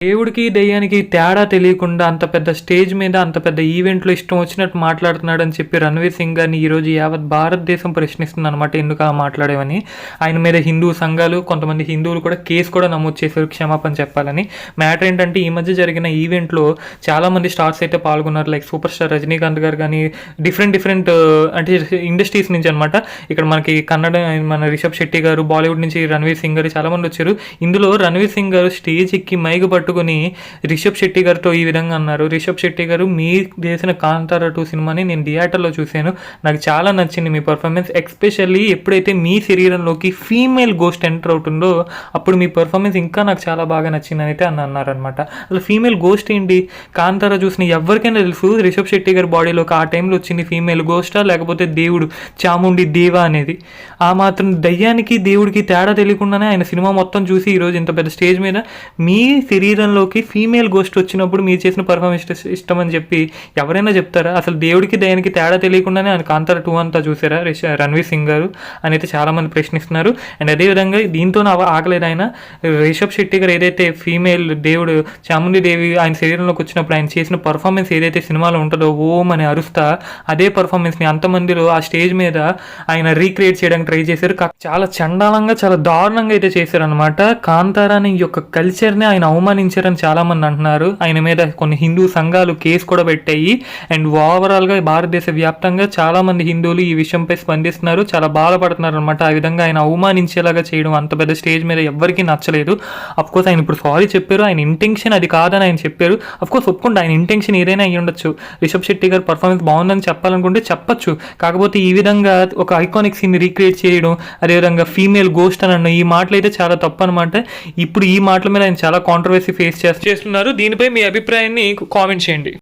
దేవుడికి, దెయ్యానికి తేడా తెలియకుండా అంత పెద్ద స్టేజ్ మీద, అంత పెద్ద ఈవెంట్‌లో ఇష్టం వచ్చినట్టు మాట్లాడుతున్నాడని చెప్పి 'రణ్వీర్ సింగ్' గారిని ఈరోజు యావత్ భారతదేశం ప్రశ్నిస్తుందనమాట. ఎందుకు అలా మాట్లాడావని. ఆయన మీద హిందూ సంఘాలు, కొంతమంది హిందువులు కూడా కేసు కూడా నమోదు చేశారు క్షమాపణ చెప్పాలని. మ్యాటర్ ఏంటంటే ఈ మధ్య జరిగిన ఈవెంట్‌లో చాలామంది స్టార్స్ అయితే పాల్గొన్నారు. లైక్ సూపర్ స్టార్ రజనీకాంత్ గారు కానీ, డిఫరెంట్ అంటే ఇండస్ట్రీస్ నుంచి అనమాట. ఇక్కడ మనకి కన్నడ మన రిషబ్ శెట్టి గారు, బాలీవుడ్ నుంచి 'రణ్వీర్ సింగ్' గారు చాలామంది వచ్చారు. ఇందులో 'రణ్వీర్ సింగ్' గారు స్టేజ్ ఎక్కి మైక్ పట్టుకొని రిషబ్ శెట్టి గారితో ఈ విధంగా అన్నారు. రిషబ్ శెట్టి గారు, మీరు చేసిన 'కాంతారా 2' సినిమాని నేను థియేటర్లో చూశాను. నాకు చాలా నచ్చింది మీ పర్ఫార్మెన్స్. ఎస్పెషల్లీ ఎప్పుడైతే మీ శరీరంలోకి ఫీమేల్ గోస్ట్ ఎంటర్ అవుతుందో అప్పుడు మీ పర్ఫార్మెన్స్ ఇంకా నాకు చాలా బాగా నచ్చిందని అయితే అన్నారనమాట. అసలు ఫీమేల్ గోస్ట్ ఏంటి? 'కాంతారా' చూసిన ఎవరికైనా తెలుసు రిషబ్ శెట్టి గారి బాడీలోకి ఆ టైంలో వచ్చింది ఫీమేల్ గోస్టా లేకపోతే దేవుడు, చాముండి దేవా అనేది. ఆ మాత్రం దయ్యానికి, దేవుడికి తేడా తెలియకుండానే ఆయన సినిమా మొత్తం చూసి ఈరోజు ఇంత పెద్ద స్టేజ్ మీద మీ శరీరంలోకి ఫీమేల్ గోస్ట్ వచ్చినప్పుడు మీరు చేసిన పర్ఫార్మెన్స్ ఇష్టం అని చెప్పి ఎవరైనా చెప్తారా? అసలు దేవుడికి, దయ్యానికి తేడా తెలియకుండానే ఆయన 'కాంతారా 2' అంతా చూసారా 'రణ్వీర్ సింగ్' గారు అని అయితే చాలామంది ప్రశ్నిస్తున్నారు. అండ్ అదేవిధంగా దీంతో ఆగలేదు ఆయన. రిషబ్ శెట్టి గారు ఏదైతే ఫీమేల్ దేవుడు చాముండి దేవి ఆయన శరీరంలోకి వచ్చినప్పుడు ఆయన చేసిన పర్ఫార్మెన్స్ ఏదైతే సినిమాలో ఉంటుందో ఓం అని అరుస్తా అదే పర్ఫార్మెన్స్ని అంతమందిలో ఆ స్టేజ్ మీద ఆయన రీక్రియేట్ చేయడానికి ట్రై చేశారు. చాలా చండాలంగా, చాలా దారుణంగా అయితే చేశారనమాట. 'కాంతారాని' యొక్క కల్చర్ని ఆయన అవమానించారని చాలామంది అంటున్నారు. ఆయన మీద కొన్ని హిందూ సంఘాలు కేసు కూడా పెట్టాయి. అండ్ ఓవరాల్గా భారతదేశ వ్యాప్తంగా చాలామంది హిందువులు ఈ విషయంపై స్పందిస్తున్నారు, చాలా బాధపడుతున్నారు అనమాట. ఆ విధంగా ఆయన అవమానించేలాగా చేయడం అంత పెద్ద స్టేజ్ మీద ఎవ్వరికీ నచ్చలేదు. అఫ్కోర్స్ ఆయన ఇప్పుడు సారీ చెప్పారు. ఆయన ఇంటెన్షన్ అది కాదని ఆయన చెప్పారు. అఫ్కోర్స్ ఒప్పుకుంటే ఆయన ఇంటెన్షన్ ఏదైనా అయ్యి ఉండొచ్చు. రిషబ్ శెట్టి గారు పర్ఫార్మెన్స్ బాగుందని చెప్పాలనుకుంటే చెప్పొచ్చు. కాకపోతే ఈ విధంగా ఒక ఐకానిక్ సీన్ రీక్రియేట్ చేయడం, అదేవిధంగా ఫీమేల్ గోస్ట్ అని అన్న ఈ మాటలు అయితే చాలా తప్పు అనమాట. ఇప్పుడు ఈ మాటల మీద ఆయన చాలా కాంట్రవర్సీ ఫేస్ చేస్తున్నారు. దీనిపై మీ అభిప్రాయాన్ని కామెంట్ చేయండి.